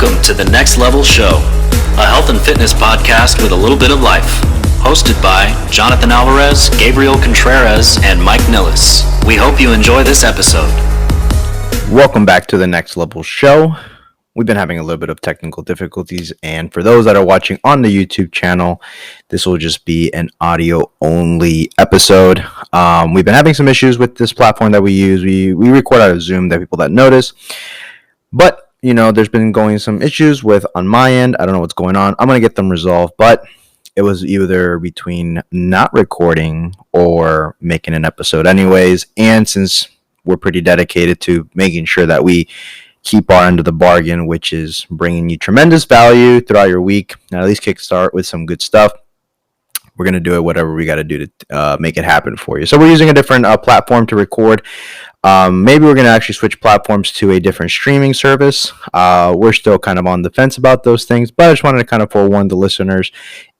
Welcome to the Next Level Show, a health and fitness podcast with a little bit of life. Hosted by Jonathan Alvarez, Gabriel Contreras, and Mike Nillis. We hope you enjoy this episode. Welcome back to the Next Level Show. We've been having a little bit of technical difficulties, and for those that are watching on the YouTube channel, this will just be an audio-only episode. We've been having some issues with this platform that we use. We record out of Zoom, that people that notice, but you know, there's been some issues with on my end. I don't know what's going on. I'm going to get them resolved, but it was either between not recording or making an episode anyways. And since we're pretty dedicated to making sure that we keep our end of the bargain, which is bringing you tremendous value throughout your week, and at least kickstart with some good stuff, we're going to do it whatever we got to do to make it happen for you. So we're using a different platform to record. Maybe we're going to actually switch platforms to a different streaming service. We're still kind of on the fence about those things, but I just wanted to kind of forewarn the listeners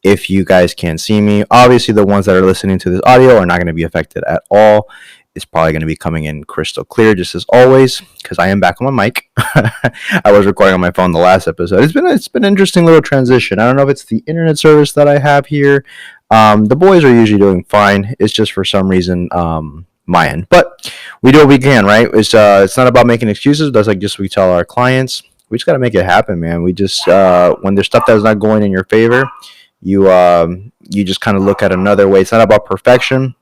if you guys can't see me. Obviously, the ones that are listening to this audio are not going to be affected at all. It's probably going to be coming in crystal clear, just as always, because I am back on my mic. I was recording on my phone the last episode. It's been an interesting little transition. I don't know if it's the internet service that I have here. The boys are usually doing fine. It's just for some reason my end. But we do what we can, right? It's not about making excuses. That's like just we tell our clients. We just got to make it happen, man. We just when there's stuff that's not going in your favor, you just kind of look at another way. It's not about perfection.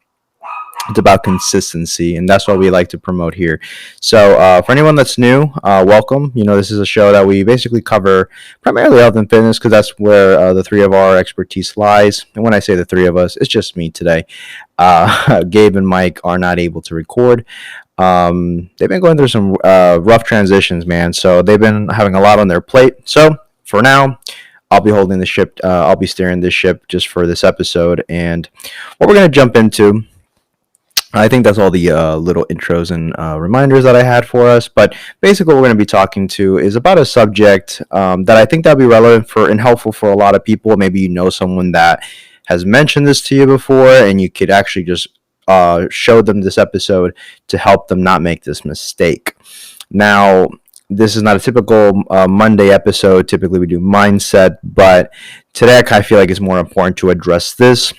It's about consistency, and that's what we like to promote here. So for anyone that's new, welcome. You know, this is a show that we basically cover primarily health and fitness because that's where the three of our expertise lies. And when I say the three of us, it's just me today. Gabe and Mike are not able to record. They've been going through some rough transitions, man. So they've been having a lot on their plate. So for now, I'll be holding the ship. I'll be steering this ship just for this episode. And what we're going to jump into, I think that's all the little intros and reminders that I had for us. But basically what we're going to be talking to is about a subject that I think that'll be relevant for and helpful for a lot of people. Maybe you know someone that has mentioned this to you before, and you could actually just show them this episode to help them not make this mistake. Now, this is not a typical Monday episode. Typically we do mindset, but today I feel like it's more important to address this.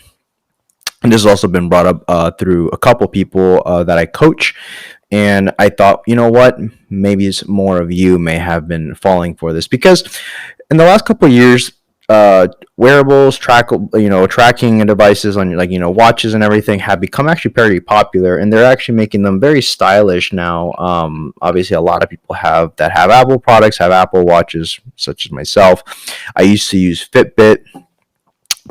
And this has also been brought up through a couple people that I coach. And I thought, you know what, maybe it's more of you may have been falling for this. Because in the last couple of years, wearables, tracking devices on watches and everything have become actually very popular. And they're actually making them very stylish now. Obviously, a lot of people have Apple products, have Apple watches, such as myself. I used to use Fitbit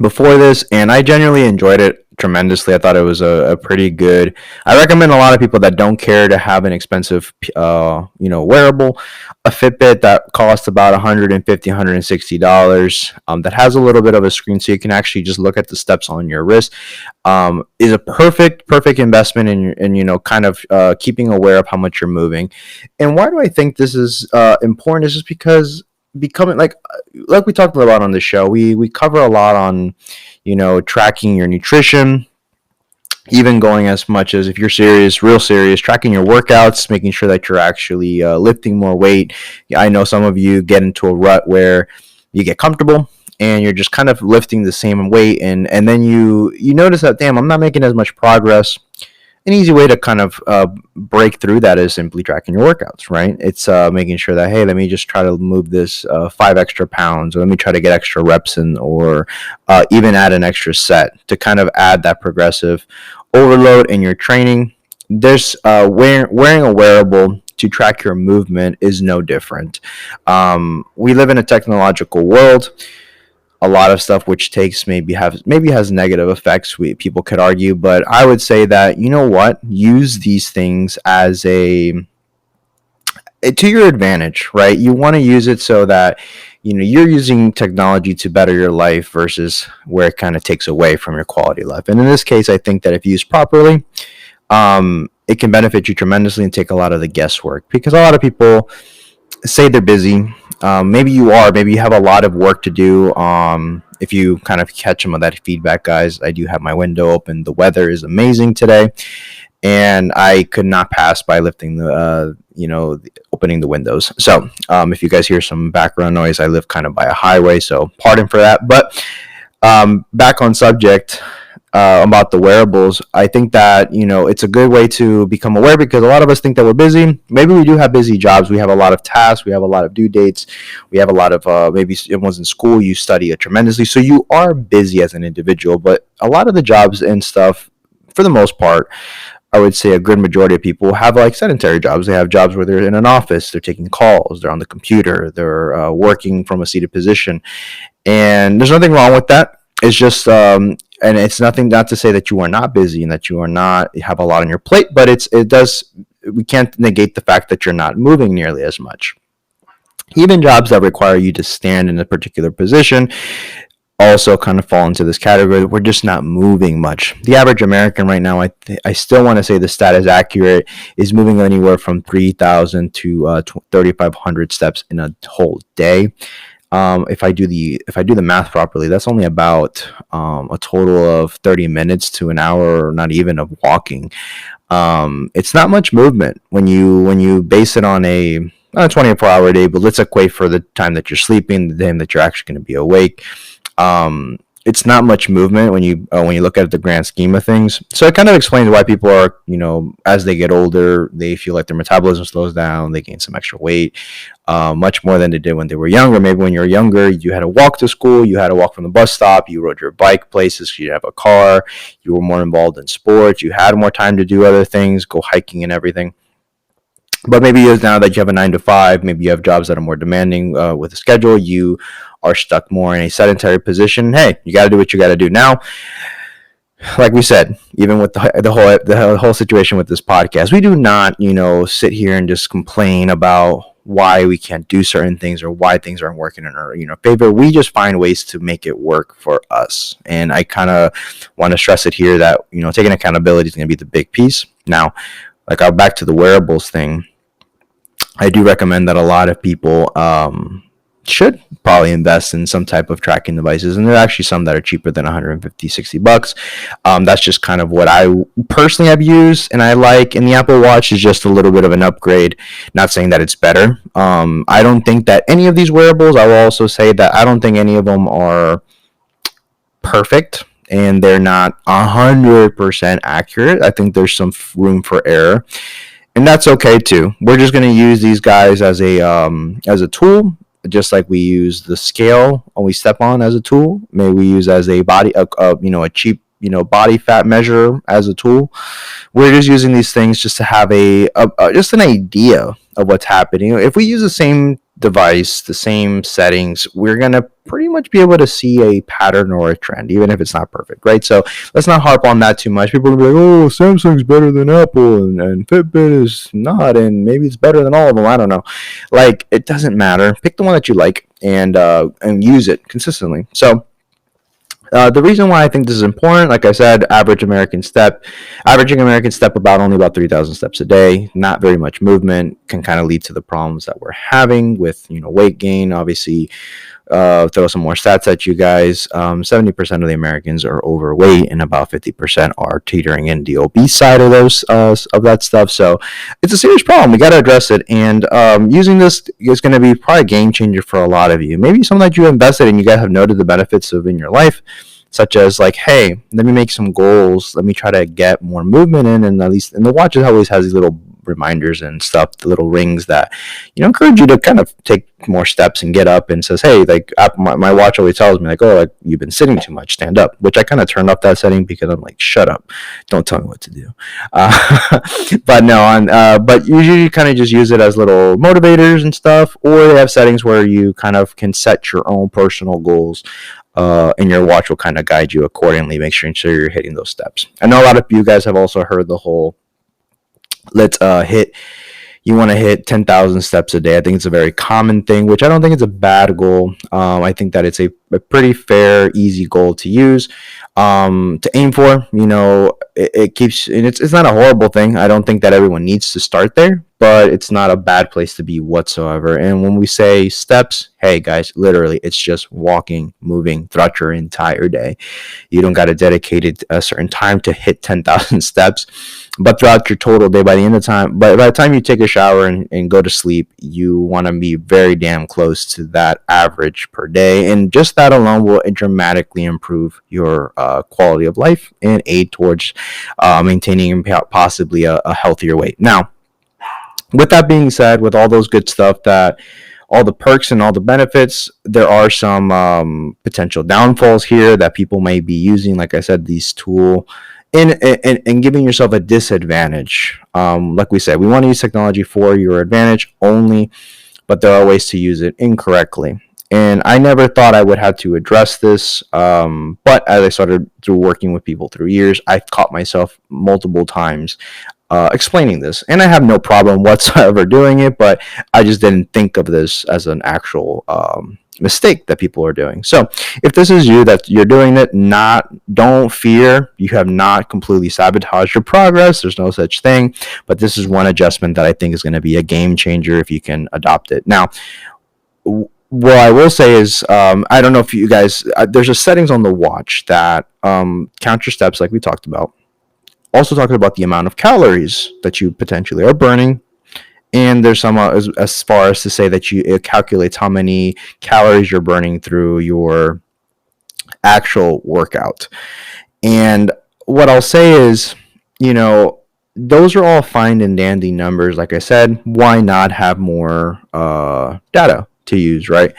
before this, and I genuinely enjoyed it tremendously. I thought it was a pretty good. I recommend a lot of people that don't care to have an expensive, wearable, a Fitbit that costs about $150, $160, that has a little bit of a screen so you can actually just look at the steps on your wrist, is a perfect investment in kind of keeping aware of how much you're moving. And why do I think this is important? Is just because becoming like we talked about on the show, we cover a lot on tracking your nutrition, even going as much as, if you're real serious, tracking your workouts, making sure that you're actually lifting more weight. I know some of you get into a rut where you get comfortable and you're just kind of lifting the same weight, and then you notice that, damn, I'm not making as much progress. An easy way to kind of break through that is simply tracking your workouts, right? It's making sure that, hey, let me just try to move this 5 extra pounds, or let me try to get extra reps in, or even add an extra set to kind of add that progressive overload in your training. There's wearing a wearable to track your movement is no different. We live in a technological world. A lot of stuff which takes maybe has negative effects, people could argue, but I would say that, you know what, use these things as to your advantage, right? You want to use it so that you're using technology to better your life versus where it kind of takes away from your quality of life. And in this case, I think that if used properly, it can benefit you tremendously and take a lot of the guesswork, because a lot of people say they're busy. Maybe you have a lot of work to do. If you kind of catch some of that feedback, guys, I do have my window open. The weather is amazing today, and I could not pass by lifting opening the windows. So if you guys hear some background noise, I live kind of by a highway, so pardon for that. But back on subject, about the wearables, I think that it's a good way to become aware, because a lot of us think that we're busy. Maybe we do have busy jobs. We have a lot of tasks. We have a lot of due dates. We have a lot of maybe everyone's in school. You study it tremendously, so you are busy as an individual. But a lot of the jobs and stuff, for the most part, I would say a good majority of people have like sedentary jobs. They have jobs where they're in an office, they're taking calls, they're on the computer, they're working from a seated position, and there's nothing wrong with that. It's just and it's nothing, not to say that you are not busy and that you are not have a lot on your plate, but we can't negate the fact that you're not moving nearly as much. Even jobs that require you to stand in a particular position also kind of fall into this category. We're just not moving much. The average American right now, I still want to say the stat is accurate, is moving anywhere from 3,000 to 3,500 steps in a whole day. If I do the math properly, that's only about a total of 30 minutes to an hour, or not even, of walking. It's not much movement when you base it on a 24-hour day, but let's equate for the time that you're sleeping, the time that you're actually going to be awake. It's not much movement when you look at the grand scheme of things. So it kind of explains why people are, as they get older, they feel like their metabolism slows down, they gain some extra weight, much more than they did when they were younger. Maybe when you were younger, you had to walk to school, you had to walk from the bus stop, you rode your bike places, you have a car, you were more involved in sports, you had more time to do other things, go hiking and everything. But maybe now that you have a 9 to 5, maybe you have jobs that are more demanding with a schedule, you are stuck more in a sedentary position. Hey, you got to do what you got to do. Now, like we said, even with the whole situation with this podcast, we do not, sit here and just complain about why we can't do certain things or why things aren't working in our favor. We just find ways to make it work for us. And I kind of want to stress it here that taking accountability is going to be the big piece. Now, like back to the wearables thing, I do recommend that a lot of people should probably invest in some type of tracking devices, and there are actually some that are cheaper than $150-$60. That's just kind of what I personally have used and I like, and the Apple Watch is just a little bit of an upgrade. Not saying that it's better. I don't think that any of these wearables, I will also say that I don't think any of them are perfect, and they're not 100% accurate. I think there's some room for error, and that's okay too. We're just going to use these guys as a tool, just like we use the scale when we step on as a tool. Maybe we use as a cheap body fat measure as a tool. We're just using these things just to have just an idea of what's happening. If we use the same device, the same settings, we're going to pretty much be able to see a pattern or a trend, even if it's not perfect, right? So let's not harp on that too much. People will be like, oh, Samsung's better than Apple and Fitbit is not, and maybe it's better than all of them. I don't know. Like, it doesn't matter. Pick the one that you like and use it consistently. So the reason why I think this is important, like I said, averaging American step only about 3,000 steps a day, not very much movement, can kind of lead to the problems that we're having with, weight gain. Obviously, throw some more stats at you guys. 70% of the Americans are overweight, and about 50% are teetering in the obese side of that stuff. So it's a serious problem. We got to address it. And using this is going to be probably a game changer for a lot of you. Maybe something that you invested in, you guys have noted the benefits of in your life, such as like, hey, let me make some goals. Let me try to get more movement in, and the watch always has these little reminders and stuff, the little rings that encourage you to kind of take more steps and get up, and says, hey, like my watch always tells me like, oh, like you've been sitting too much, stand up, which I kind of turned off that setting because I'm like, shut up, don't tell me what to do. But usually you kind of just use it as little motivators and stuff, or they have settings where you kind of can set your own personal goals, and your watch will kind of guide you accordingly, make sure you're hitting those steps. I know a lot of you guys have also heard the whole you want to hit 10,000 steps a day. I think it's a very common thing, which I don't think it's a bad goal. I think that it's a pretty fair, easy goal to use, to aim for. It keeps, and it's not a horrible thing. I don't think that everyone needs to start there, but it's not a bad place to be whatsoever. And when we say steps, hey guys, literally, it's just walking, moving throughout your entire day. You don't got to dedicate it a certain time to hit 10,000 steps, but throughout your total day, by the time you take a shower and go to sleep, you want to be very damn close to that average per day. And just that alone will dramatically improve your quality of life and aid towards maintaining and possibly a healthier weight. Now, with that being said, with all those good stuff, that all the perks and all the benefits, there are some potential downfalls here that people may be using, like I said, these tool in giving yourself a disadvantage. Like we said, we want to use technology for your advantage only, but there are ways to use it incorrectly. And I never thought I would have to address this, but as I started through working with people through years, I've caught myself multiple times explaining this, and I have no problem whatsoever doing it, but I just didn't think of this as an actual mistake that people are doing. So if this is you, that you're doing it, don't fear. You have not completely sabotaged your progress. There's no such thing, but this is one adjustment that I think is going to be a game changer if you can adopt it. Now, what I will say is, I don't know if you guys, there's a settings on the watch that count your steps, like we talked about. Also talking about the amount of calories that you potentially are burning, and there's some as far as to say that it calculates how many calories you're burning through your actual workout. And what I'll say is, those are all fine and dandy numbers. Like I said, why not have more data to use, right?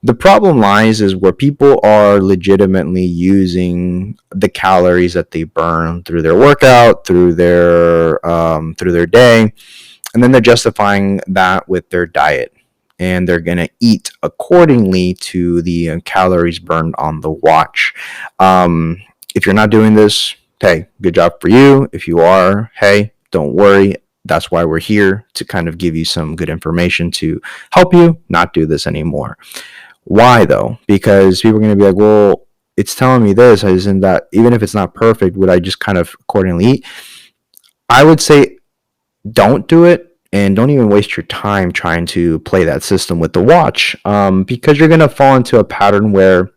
The problem lies is where people are legitimately using the calories that they burn through their workout, through their day, and then they're justifying that with their diet, and they're gonna eat accordingly to the calories burned on the watch. If you're not doing this, hey, good job for you. If you are, hey, don't worry. That's why we're here, to kind of give you some good information to help you not do this anymore. Why though? Because people are going to be like, well, it's telling me this, isn't that, even if it's not perfect, would I just kind of accordingly eat? I would say don't do it, and don't even waste your time trying to play that system with the watch, because you're going to fall into a pattern where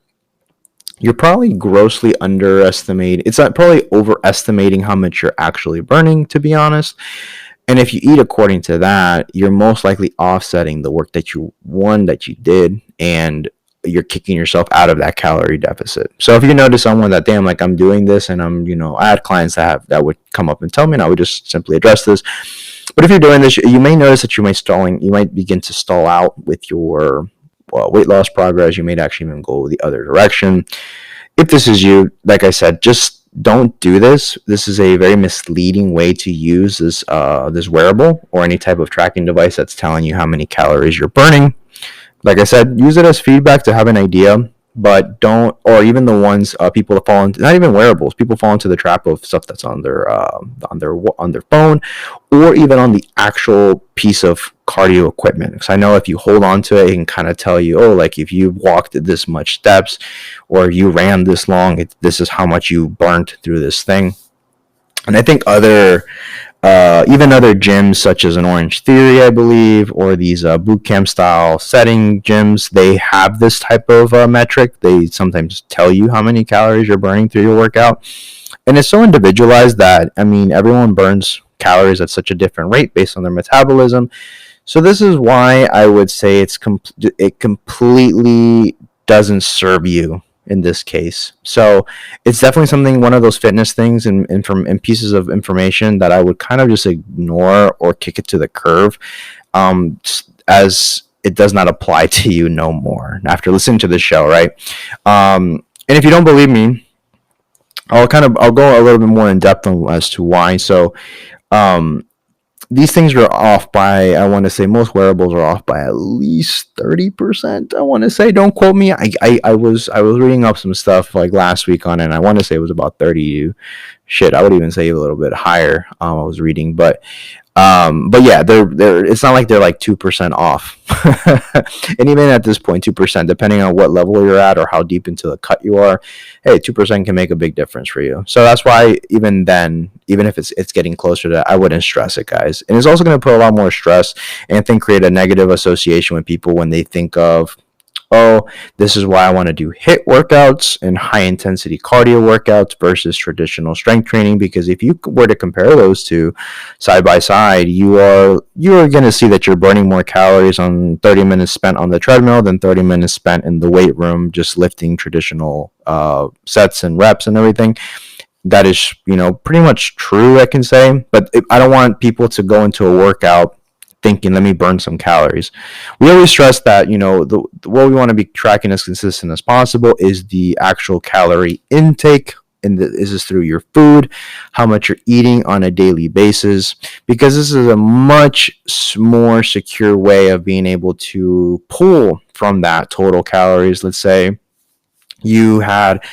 you're probably grossly underestimating. It's probably overestimating how much you're actually burning, to be honest. And if you eat according to that, you're most likely offsetting the work that you did, and you're kicking yourself out of that calorie deficit. So if you notice someone that, damn, like I'm doing this, and I had clients that would come up and tell me, and I would just simply address this. But if you're doing this, you may notice that you might begin to stall out with your weight loss progress. You may actually even go the other direction. If this is you, like I said, just don't do this. This is a very misleading way to use this wearable or any type of tracking device that's telling you how many calories you're burning. Like I said, use it as feedback to have an idea, but don't, or even the ones people fall into, not even wearables, people fall into the trap of stuff that's on their phone, or even on the actual piece of cardio equipment. Because I know if you hold on to it, it can kind of tell you, oh, like if you walked this much steps, or you ran this long, this is how much you burnt through this thing. And I think even other gyms such as an Orange Theory, I believe, or these boot camp style setting gyms, they have this type of metric. They sometimes tell you how many calories you're burning through your workout, and it's so individualized that, I mean, everyone burns calories at such a different rate based on their metabolism. So this is why I would say it completely doesn't serve you in this case. So it's definitely one of those fitness things and pieces of information that I would kind of just ignore or kick it to the curb, as it does not apply to you no more after listening to the show, right? And if you don't believe me, I'll go a little bit more in depth as to why. So these things are off by, I want to say, most wearables are off by at least 30%. I want to say, don't quote me. I was reading up some stuff like last week on it, and I want to say it was about 30 Shit, I would even say a little bit higher. I was reading, but yeah, they're it's not like they're like 2% off. And even at this point, 2%, depending on what level you're at or how deep into the cut you are, hey, 2% can make a big difference for you. So that's why even then, even if it's getting closer to that, I wouldn't stress it, guys. And it's also going to put a lot more stress and I think create a negative association with people when they think of, oh, this is why I want to do HIIT workouts and high intensity cardio workouts versus traditional strength training. Because if you were to compare those two side by side, you are going to see that you're burning more calories on 30 minutes spent on the treadmill than 30 minutes spent in the weight room just lifting traditional sets and reps and everything. That is, pretty much true, I can say. But I don't want people to go into a workout thinking, let me burn some calories. We always stress that, what we want to be tracking as consistent as possible is the actual calorie intake. And this is through your food, how much you're eating on a daily basis, because this is a much more secure way of being able to pull from that total calories. Let's say you had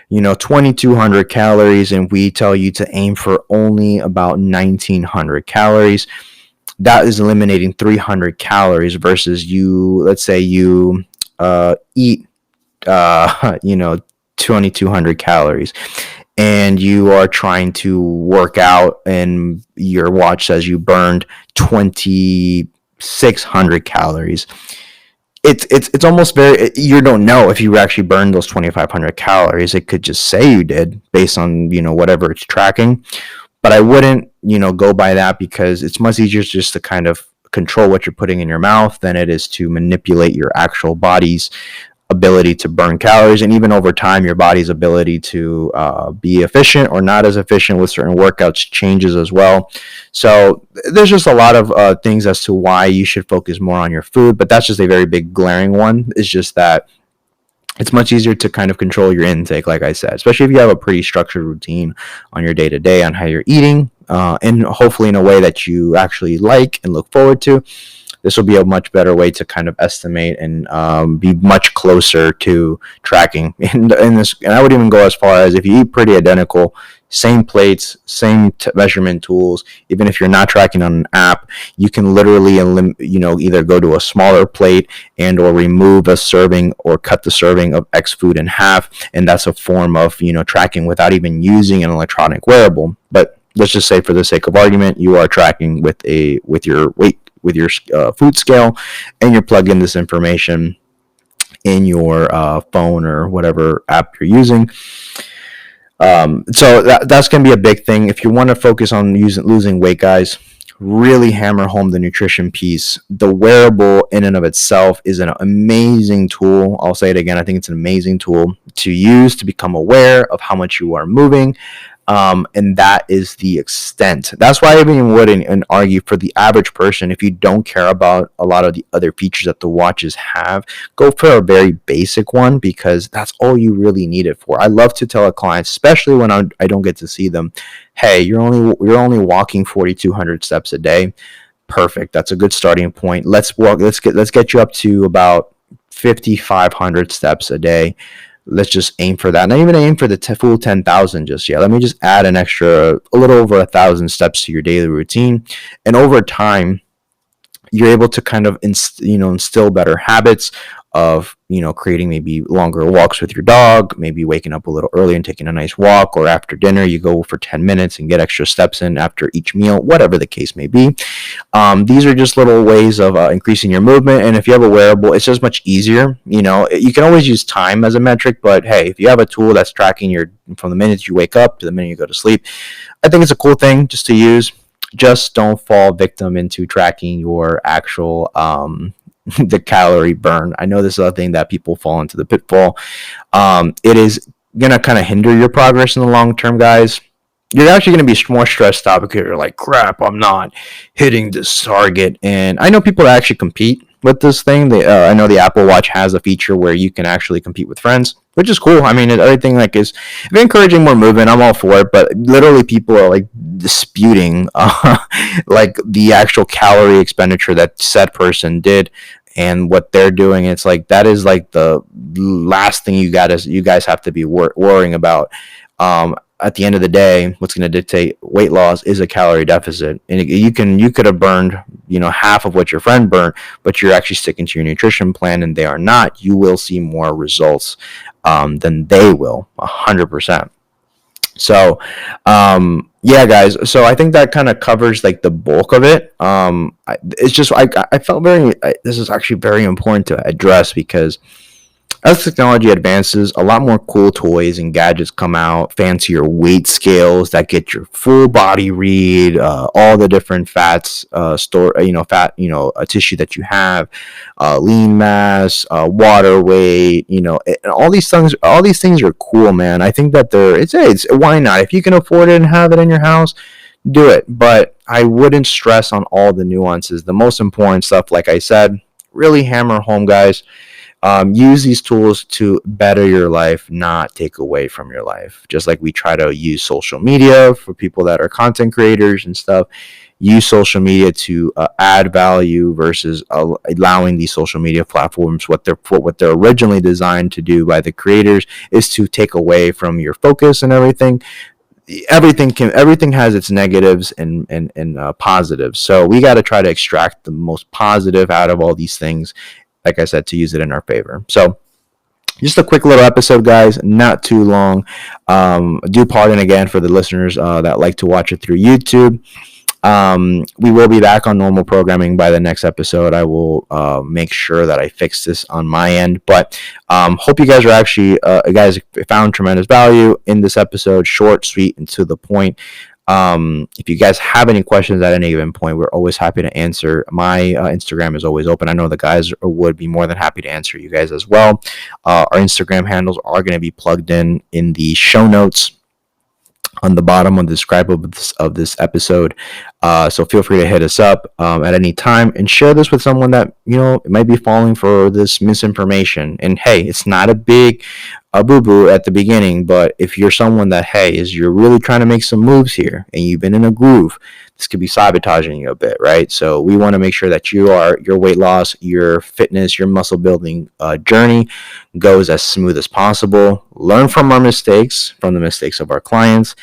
2200 calories and we tell you to aim for only about 1900 calories. That is eliminating 300 calories versus let's say you eat 2200 calories and you are trying to work out and your watch says you burned 2600 calories. It's almost you don't know if you actually burned those 2500 calories. It could just say you did based on whatever it's tracking, but I wouldn't go by that, because it's much easier just to kind of control what you're putting in your mouth than it is to manipulate your actual body's ability to burn calories, and even over time your body's ability to be efficient or not as efficient with certain workouts changes as well. So there's just a lot of things as to why you should focus more on your food, but that's just a very big glaring one. It's just that it's much easier to kind of control your intake, like I said, especially if you have a pretty structured routine on your day-to-day on how you're eating, and hopefully in a way that you actually like and look forward to. This will be a much better way to kind of estimate and be much closer to tracking. And I would even go as far as, if you eat pretty identical, same plates, same measurement tools, even if you're not tracking on an app, you can literally either go to a smaller plate and or remove a serving or cut the serving of X food in half, and that's a form of tracking without even using an electronic wearable. But let's just say, for the sake of argument, you are tracking with your weight, with your food scale, and you're plugging this information in your phone or whatever app you're using. So that's going to be a big thing. If you want to focus on losing weight, guys, really hammer home the nutrition piece. The wearable in and of itself is an amazing tool. I'll say it again. I think it's an amazing tool to use to become aware of how much you are moving. And that is the extent. That's why I even wouldn't argue for the average person. If you don't care about a lot of the other features that the watches have, go for a very basic one, because that's all you really need it for. I love to tell a client, especially when I don't get to see them, hey, you're only walking 4,200 steps a day. Perfect. That's a good starting point. Let's get you up to about 5,500 steps a day. Let's just aim for that. Not even aim for the full 10,000 just yet. Let me just add a little over 1,000 steps to your daily routine. And over time, you're able to kind of instill better habits of creating maybe longer walks with your dog, maybe waking up a little early and taking a nice walk, or after dinner you go for 10 minutes and get extra steps in after each meal, whatever the case may be. These are just little ways of increasing your movement, and if you have a wearable, it's just much easier. You can always use time as a metric, but hey, if you have a tool that's tracking from the minute you wake up to the minute you go to sleep, I think it's a cool thing just to use. Just don't fall victim into tracking your actual the calorie burn. I know this is a thing that people fall into the pitfall. It is gonna kind of hinder your progress in the long term, guys. You're actually going to be more stressed out because you're like, crap, I'm not hitting this target. And I know people that actually compete with this thing. I know the Apple Watch has a feature where you can actually compete with friends, which is cool. I mean, everything is if encouraging more movement, I'm all for it. But literally, people are like disputing like the actual calorie expenditure that said person did and what they're doing. It's like that is like the last thing you guys have to be worrying about. at the end of the day, what's going to dictate weight loss is a calorie deficit. And you could have burned, half of what your friend burned, but you're actually sticking to your nutrition plan and they are not. You will see more results than they will, 100%. So, yeah, guys. So I think that kind of covers like the bulk of it. It's just I felt this is actually very important to address because as technology advances, a lot more cool toys and gadgets come out, fancier weight scales that get your full body read, all the different fats, a tissue that you have, lean mass, water weight, and all these things. All these things are cool, man. I think that it's why not? If you can afford it and have it in your house, do it. But I wouldn't stress on all the nuances. The most important stuff, like I said, really hammer home, guys. Use these tools to better your life, not take away from your life. Just like we try to use social media for people that are content creators and stuff. Use social media to add value versus allowing these social media platforms what they're originally designed to do by the creators is to take away from your focus and everything. Everything has its negatives and positives. So we got to try to extract the most positive out of all these things, like I said, to use it in our favor. So just a quick little episode, guys, not too long. Do pardon again for the listeners that like to watch it through YouTube. We will be back on normal programming by the next episode. I will make sure that I fix this on my end. But hope you guys are actually, guys found tremendous value in this episode. Short, sweet, and to the point. If you guys have any questions at any given point, we're always happy to answer. My Instagram is always open. I know the guys would be more than happy to answer you guys as well. Our Instagram handles are going to be plugged in the show notes on the bottom of the describe of this episode. So feel free to hit us up at any time and share this with someone that might be falling for this misinformation. And hey, it's not a big boo-boo at the beginning, but if you're someone that you're really trying to make some moves here and you've been in a groove, this could be sabotaging you a bit, right? So we want to make sure that your weight loss, your fitness, your muscle building journey goes as smooth as possible. Learn from our mistakes, from the mistakes of our clients.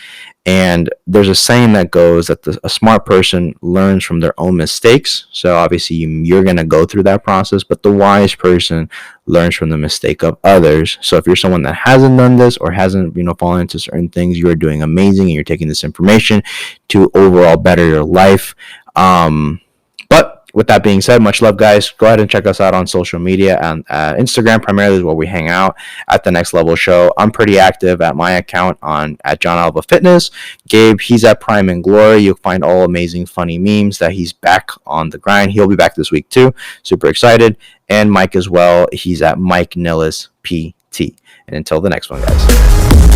And there's a saying that goes that a smart person learns from their own mistakes. So obviously you're going to go through that process, but the wise person learns from the mistake of others. So if you're someone that hasn't done this or hasn't, fallen into certain things, you are doing amazing and you're taking this information to overall better your life. But with that being said, much love, guys. Go ahead and check us out on social media, and Instagram primarily is where we hang out at The Next Level Show. I'm pretty active at my account at John Alba Fitness. Gabe, he's at Prime and Glory. You'll find all amazing, funny memes that he's back on the grind. He'll be back this week too. Super excited. And Mike as well. He's at Mike Nillis PT. And until the next one, guys.